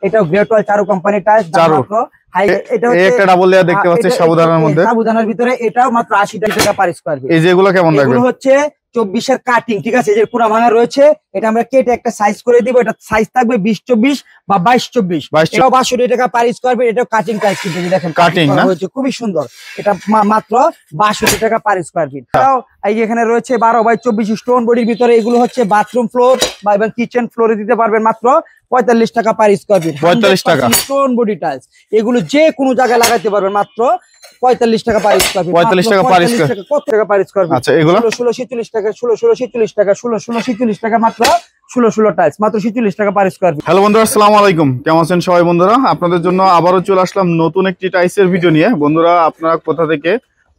এটাও great wall Charu company tiles, মাত্র এটা একটা ডাবল লেয়ার দেখতে পাচ্ছি সাবুদানার মধ্যে, সাবুদানার ভিতরে, এটাও মাত্র 80 টাকা পার স্কয়ার ফিট। এই যেগুলো কেমন থাকবে? এগুলো হচ্ছে 24 এর কাটিং, ঠিক আছে, যে পুরো ভাঙা রয়েছে, এটা আমরা কেটে একটা সাইজ করে দিব। এটা সাইজ থাকবে 20-24 বা 22-24, এটাও 62 টাকা পার স্কয়ার ফিট। এটাও কাটিং টাইলস কিন্তু দেখেন কাটিং হয়েছে খুবই সুন্দর, এটা মাত্র 62 টাকা পার স্কয়ার ফিট। এটাও এই এখানে রয়েছে 12x24 স্টোন বডির ভিতরে, এগুলো হচ্ছে বাথরুম ফ্লোর বা এবং কিচেন ফ্লোরে দিতে পারবেন মাত্র 45 টাকা পার স্কয়ার ফিট। 45 টাকা স্টোন বডি টাইলস, এগুলো যে কোনো জায়গায় লাগাতে পারবেন মাত্র 45 টাকা পার স্কয়ার ফিট। 45 টাকা পার স্কয়ার ফিট। কত টাকা পার স্কয়ার ফিট? আচ্ছা, এগুলো 1646 টাকা, 1646 টাকা, 1646 টাকা, মাত্র 16 টাইলস, মাত্র 46 টাকা পার স্কয়ার ফিট। হ্যালো বন্ধুরা, আসসালামু আলাইকুম, কেমন আছেন সবাই? বন্ধুরা, আপনাদের জন্য আবারও চলে আসলাম নতুন একটি টাইলসের ভিডিও নিয়ে। বন্ধুরা, আপনারা কোথা থেকে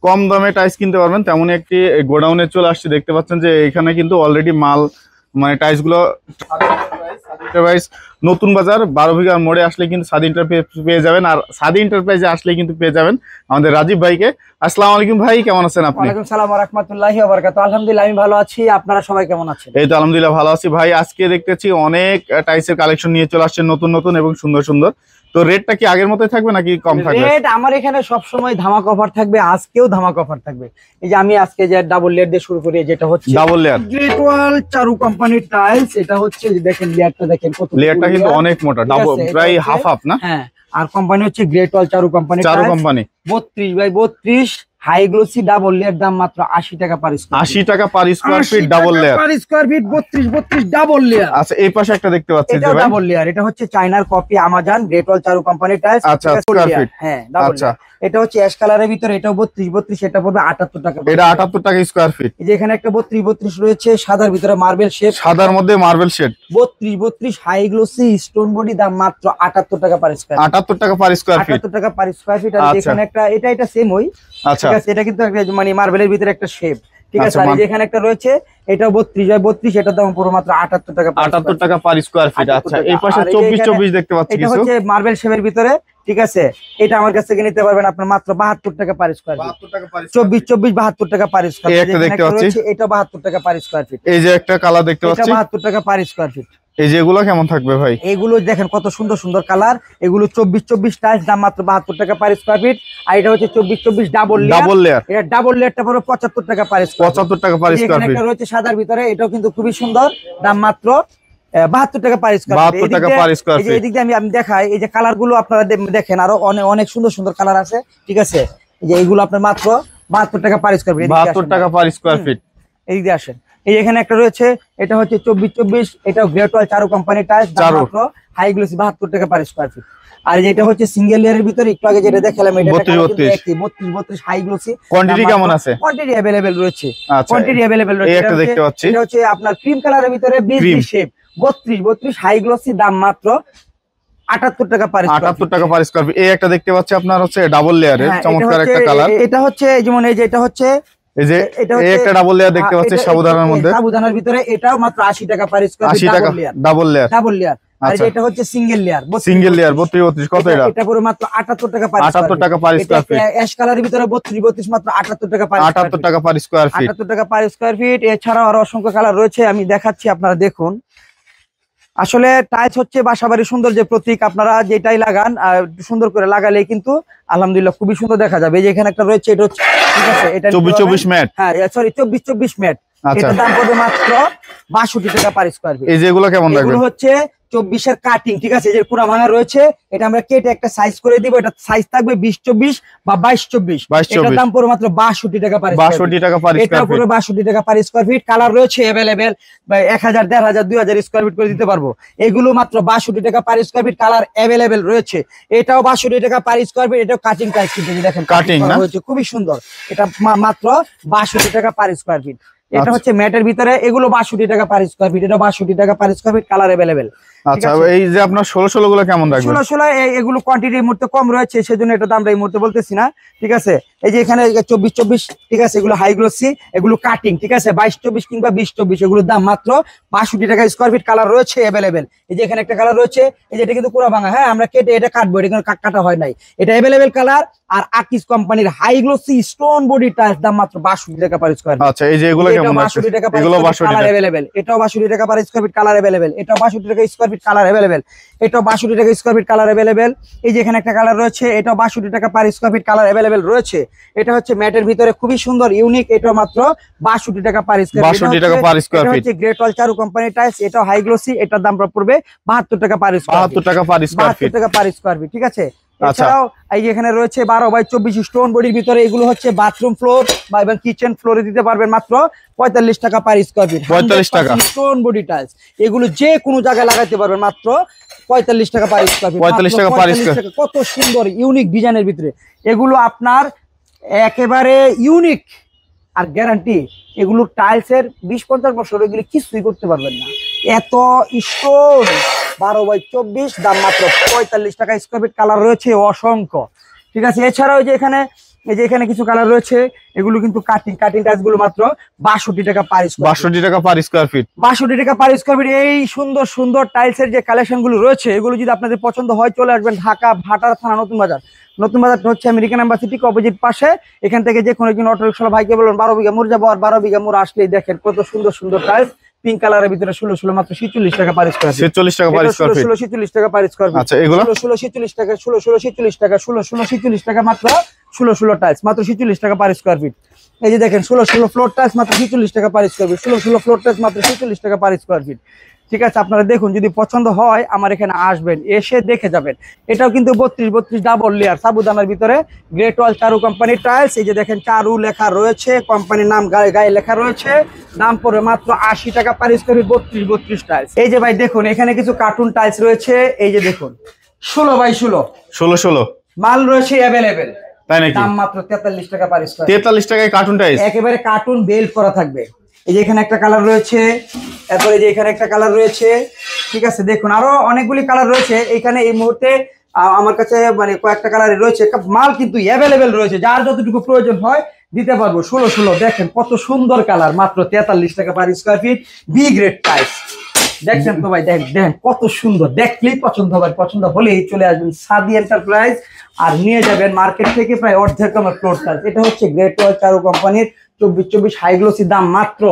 কম দামে টাইলস কিনতে পারবেন তেমনই একটি গোডাউনে চলে আসছে। দেখতে পাচ্ছেন যে এখানে কিন্তু অলরেডি মাল, মানে টাইলস গুলো নতুন বাজার 12 বিঘার মোড়ে আসলে কিন্তু সাদি এন্টারপ্রাইজ পেয়ে যাবেন, আর সাদি এন্টারপ্রাইজে আসলে কিন্তু পেয়ে যাবেন আমাদের রাজীব ভাইকে। আসসালামু আলাইকুম ভাই, কেমন আছেন আপনি? ওয়ালাইকুম সালাম ওয়া রাহমাতুল্লাহি ওয়া বারাকাতুহু। আলহামদুলিল্লাহ আমি ভালো আছি, আপনারা সবাই কেমন আছেন? এই তো আলহামদুলিল্লাহ ভালো আছি ভাই। আজকে দেখতেছি অনেক টাইলসের কালেকশন নিয়ে চলে আসছে, নতুন নতুন এবং সুন্দর সুন্দর। তো রেটটা কি আগের মতোই থাকবে নাকি কম থাকবে? রেট আমার এখানে সব সময় ধামাকা অফার থাকবে, আজকেও ধামাকা অফার থাকবে। এই যে আমি আজকে যে ডাবল লেয়ার দিয়ে শুরু করি, যেটা হচ্ছে ডাবল লেয়ার গ্রেট ওয়াল চারু কোম্পানির টাইলস। এটা হচ্ছে দেখেন লেয়ারটা, দেখেন কত লেয়ারটা কিন্তু অনেক মোটা, ডাবল প্রায় হাফ না? হ্যাঁ, আর কোম্পানি হচ্ছে great wall Charu company, Charu company 32x32 high glossy double layer, দাম মাত্র 80 টাকা পার স্কয়ার ফিট। 80 টাকা per square feet double layer per square feet, 32 double layer. আচ্ছা, এই পাশে একটা দেখতে পাচ্ছি যে ভাই ডাবল লেয়ার, এটা হচ্ছে চায়নার copy Amazon great wall Charu company tiles. আচ্ছা, স্কয়ার ফিট, হ্যাঁ ডাবল লেয়ার। এটা হচ্ছে অ্যাশ কালারের ভিতরে, এটাও 32, এটা পড়বে 78 টাকা। এটা 78 টাকা স্কয়ার ফিট। এই যে এখানে একটা 32 রয়েছে সাদার ভিতরে মার্বেল শেড, সাদার মধ্যে marble shade, 32 high glossy stone body, দাম মাত্র 78 টাকা পার স্কয়ার ফিট। 78 টাকা পার স্কয়ার ফিট, 78 টাকা পার স্কয়ার ফিট। আর এখানে একটা এটা সেম হই, আচ্ছা ঠিক আছে, এটা কিন্তু একটা মানে মার্বেলের ভিতরে একটা শেপ, ঠিক আছে। আর এখানে একটা রয়েছে, এটাও 32x32, এটার দাম পুরো মাত্র 78 টাকা, 78 টাকা পার স্কয়ার ফিট। আচ্ছা, এই পাশে 24 দেখতে পাচ্ছি এটা হচ্ছে মার্বেল শেপের ভিতরে, ঠিক আছে। এটা আমার কাছ থেকে নিতে পারবেন আপনার মাত্র 72 টাকা পার স্কয়ার ফিট। 72 টাকা পার 24 72 টাকা পার স্কয়ার ফিট। একটা দেখতে পাচ্ছি, এটা 72 টাকা পার স্কয়ার ফিট। এই যে একটা কালার দেখতে পাচ্ছি, এটা 72 টাকা পার স্কয়ার ফিট। এই যে এগুলো কেমন থাকবে ভাই? এগুলো দেখেন কত সুন্দর সুন্দর কালার, এগুলো 24 টাইলস, দাম মাত্র 72 টাকা পার স্কয়ার ফিট। আর এটা হচ্ছে 24 ডাবল লেয়ার, এটা ডাবল লেয়ারটা পুরো 75 টাকা পার স্কয়ার, 75 টাকা পার স্কয়ার ফিট। এটা রয়েছে সাদার ভিতরে, এটাও কিন্তু খুবই সুন্দর, দাম মাত্র 72 টাকা পার স্কয়ার ফিট। 72 টাকা পার স্কয়ার ফিট। এই দিক দিয়ে আমি দেখাই, এই যে কালার গুলো আপনারা দেখেন, আরো অনেক সুন্দর সুন্দর কালার আছে, ঠিক আছে। এই যে এইগুলো আপনার মাত্র 72 টাকা পার স্কয়ার ফিট, 72 টাকা পার স্কয়ার ফিট। এই দিকে আসেন, এই এখানে একটা রয়েছে, এটা হচ্ছে 24, এটাও great wall Charu company tiles, দাম মাত্র হাই গ্লোসি 72 টাকা পার স্কয়ার ফিট। আর যেটা হচ্ছে সিঙ্গেল লেয়ারের ভিতরে, একটু আগে যেটা দেখালাম, এটা 32 হাই গ্লোসি। কোয়ান্টিটি কেমন আছে? কোয়ান্টিটি अवेलेबल রয়েছে, আচ্ছা, কোয়ান্টিটি अवेलेबल রয়েছে। এই একটা দেখতে পাচ্ছি, এটা হচ্ছে আপনার ক্রিম কালারের ভিতরে 20 শেপ, 32 হাই গ্লোসি, দাম মাত্র 78 টাকা পার স্কয়ার ফিট। 78 টাকা পার স্কয়ার ফিট। এই একটা দেখতে পাচ্ছি আপনার হচ্ছে ডাবল লেয়ারের, চমৎকার একটা কালার। এটা হচ্ছে যেমন এই যে এটা হচ্ছে, এই যে এই একটা ডাবল লেয়ার দেখতে পাচ্ছি সাবুদানার মধ্যে, সাবুদানার ভিতরে, এটাও মাত্র 80 টাকা পার স্কয়ার ফিট, 80 টাকা ডাবল লেয়ার। আর এটা হচ্ছে সিঙ্গেল লেয়ার, 32 কত এটা? এটা পুরো মাত্র 78 টাকা পার 78 টাকা পার স্কয়ার ফিট। অ্যাশ কালারের ভিতরে 32 মাত্র 78 টাকা পার 78 টাকা পার স্কয়ার ফিট, 78 টাকা পার স্কয়ার ফিট। এছাড়াও আরো অসংখ্য কালার রয়েছে, আমি দেখাচ্ছি, আপনারা দেখুন। আসলে টাইলস হচ্ছে বাসাবাড়ির সৌন্দর্যের প্রতীক, আপনারা যেটাই লাগান সুন্দর করে লাগালে কিন্তু আলহামদুলিল্লাহ খুবই সুন্দর দেখা যাবে। এই যে এখানে একটা রয়েছে, এটা হচ্ছে, ঠিক আছে, এটা 24 ম্যাট, হ্যাঁ সরি 24 ম্যাট, এটার দাম পড়বে মাত্র 62 টাকা পার স্কয়ার ফিট। এই যে এগুলো কেমন থাকবে? এগুলো হচ্ছে 24 এর কাটিং, ঠিক আছে, যে পুরো ভাঙা রয়েছে, এটা আমরা কেটে একটা সাইজ করে দিব। এটা সাইজ থাকবে 20-24 বা 22-24, এটার দাম পড়বে মাত্র 62 টাকা পার স্কয়ার ফিট। 62 টাকা পার স্কয়ার ফিট, এটা পুরো 62 টাকা পার স্কয়ার ফিট। কালার রয়েছে अवेलेबल, 1000 1500 2000 স্কয়ার ফিট করে দিতে পারবো। এগুলো মাত্র 62 টাকা per square fit, colour available রয়েছে। এটাও 62 টাকা পার স্কয়ার ফিট, এটাও কাটিং টাইপ কিন্তু দেখেন কাটিং না হয়েছে, খুবই সুন্দর। এটা মাত্র 62 টাকা পার স্কয়ার ফিট। এটা হচ্ছে ম্যাটের ভিতরে, এগুলো 62 টাকা পার স্কয়ার ফিট, এটা 62 টাকা per square fit, colour available. আচ্ছা, এই যে আপনার 16 গুলো কেমন থাকবে? 16 এগুলো কোয়ান্টিটি এই মুহূর্তে কম রয়েছে, সেজন্য এটা দামটা এই মুহূর্তে বলতেছি না, ঠিক আছে। এই যে এখানে 24, ঠিক আছে, এগুলো হাই গ্লোসি, এগুলো কাটিং, ঠিক আছে, 22-24 কিংবা 20-24, এগুলোর দাম মাত্র 62 টাকা স্কয়ার ফিট, কালার রয়েছে अवेलेबल। এই যে এখানে একটা কালার রয়েছে, এই যে এটা কিন্তু পুরো ভাঙা, হ্যাঁ আমরা কেটে এটা কাটবো, এটা কিন্তু কাটা হয় নাই, এটা अवेलेबल কালার। আর আকিস কোম্পানির high glossy stone body tiles, দাম মাত্র 62 টাকা পার স্কয়ার ফিট। আচ্ছা, এই যে এগুলো কেমন আছে? এগুলো 62 টাকা per square fit, colour available. এটাও 62 টাকা per square fit, colour available. এটাও 62 টাকা স্কয়ার ফিট কালার অ্যাভেলেবেল। এটাও 62 টাকা স্কোয়ার ফিট কালার অ্যাভেলেবেল। এই যে এখানে একটা কালার রয়েছে, এটাও 62 টাকা per square fit colour available রয়েছে। এটা হচ্ছে ম্যাটের ভিতরে খুবই সুন্দর ইউনিক, এটাও মাত্র 62 টাকা পার স্কোয়ার ফিট। 62 টাকা পার স্কোয়ার ফিট। এটা হচ্ছে great wall Charu company tiles, এটাও হাই গ্লোসি, এটার দাম পড়বে 72 টাকা পার স্কোয়ার ফিট। 72 টাকা পার স্কোয়ার ফিট। 72 টাকা পার স্কোয়ার ফিট, ঠিক আছে। আচ্ছা। এছাড়াও এই যে এখানে রয়েছে 12x24 স্টোন বডির ভিতরে, এগুলো হচ্ছে বাথরুম ফ্লোর বা এবং কিচেন ফ্লোরে দিতে পারবেন মাত্র 45 টাকা পার স্কোয়ার ফিট। 45 টাকা স্টোন বডি টাইলস, এগুলো যে কোনো জায়গায় লাগাতে পারবেন মাত্র 45 টাকা পার স্কোয়ার ফিট। 45 টাকা পার স্কোয়ার। কত সুন্দর ইউনিক ডিজাইনের ভিতরে, এগুলো আপনার একেবারে ইউনিক আর গ্যারান্টি। এগুলো টাইলসের 20-50 বছর এগুলো কিছুই করতে পারবেন না, এত স্টোন। 12x24 দাম মাত্র 45 টাকা স্কোয়ার ফিট। কালার রয়েছে অসংখ্য, ঠিক আছে। এছাড়াও এই যে এখানে কিছু কালার রয়েছে, এগুলো কিন্তু কাটিং টাইলস গুলো মাত্র 62 টাকা পার স্কোয়ার। 62 টাকা পার স্কোয়ার ফিট। 62 টাকা পার স্কোয়ার ফিট। এই সুন্দর সুন্দর টাইলসের যে কালেকশন গুলো রয়েছে, এগুলো যদি আপনাদের পছন্দ হয় চলে আসবেন ঢাকা ভাটার থানা নতুন বাজার। নতুন বাজারটা হচ্ছে আমেরিকান এম্বাসি ঠিক অপোজিট পাশে। এখান থেকে যে কোনো একজন অটো রিকশা ভাইকে বলুন 12 বিঘা মোড় যাবো, আর 12 বিঘা মোড় আসলেই দেখেন কত সুন্দর সুন্দর টাইলস পিঙ্ক কালারের ভিতরে 16 মাত্র 46 টাকা পার স্কোয়ার ফিট। 46 টাকা পার স্কোয়ার ফিট। 46 টাকা পার স্কোয়ার ফিট। আচ্ছা, এগুলো 46 টাকা 46 টাকা 46 টাকা মাত্র 16 টাইলস মাত্র 46 টাকা পার স্কোয়ার ফিট। এই যে দেখেন 16 ফ্লোর টাইলস মাত্র 46 টাকা per square fit. 16 floor tiles মাত্র 46 টাকা পার স্কোয়ার ফিট, ঠিক আছে। আপনারা দেখুন, যদি পছন্দ হয় আমার এখানে আসবেন, এসে দেখে যাবেন। এটাও কিন্তু 32 ডাবল লেয়ার সাবুদানার ভিতরে great wall Charu company tiles. এই যে দেখেন চারু লেখা রয়েছে, কোম্পানির নাম গায়ে লেখা রয়েছে। দাম পড়বে মাত্র 80 টাকা পার স্কোয়ার ফিট। 32 টাইলস। এই যে ভাই দেখুন, এখানে কিছু কার্টুন টাইলস রয়েছে। এই যে দেখুন 16x16 মাল রয়েছে অ্যাভেলেবেল, তাই নাকি? দাম মাত্র 43 টাকা পার স্কোয়ার। 43 টাকায় কার্টুন টাইলস, একেবারে কার্টুন বেল্ট করা থাকবে। এই যে এখানে একটা কালার রয়েছে, তারপরে যে এখানে একটা কালার রয়েছে, ঠিক আছে। দেখুন আরো অনেকগুলি কালার রয়েছে এখানে। এই মুহূর্তে আমার কাছে মানে কয়েকটা কালার রয়েছে, মাল কিন্তু অ্যাভেলেবেল রয়েছে, যার যতটুকু প্রয়োজন হয় দিতে পারবো। 16 দেখেন কত সুন্দর কালার, মাত্র 43 টাকা per square feet. B grade tiles দেখছেন তো ভাই, দেখেন কত সুন্দর, দেখলেই পছন্দ হবে। পছন্দ হলেই চলে আসবেন সাদি এন্টারপ্রাইজ আর নিয়ে যাবেন মার্কেট থেকে প্রায় অর্ধেক দামের ফ্লোর টাইলস। এটা হচ্ছে গ্রেট ওয়াল চারু কোম্পানির 24 হাই গ্লোসি, দাম মাত্র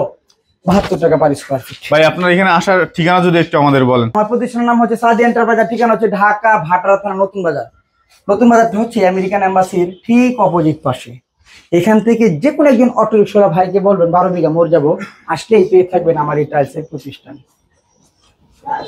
72 টাকা পার স্কোয়ার ফিট। ভাই আপনার এখানে আসার ঠিকানা যদি একটু আমাদের বলেন। আমার প্রতিষ্ঠানের নাম হচ্ছে সাদি এন্টারপ্রাইজ, ঠিকানা হচ্ছে ঢাকা ভাটারা থানা নতুন বাজার। নতুন বাজারটা হচ্ছে আমেরিকান এম্বাসির ঠিক অপোজিট পাশে। এখান থেকে যে কোনো একজন অটো রিকশা ভাইকে বলবেন 12 বিঘা মোড় যাবো, আসলেই পেয়ে থাকবেন আমার এই টাইলসের প্রতিষ্ঠান।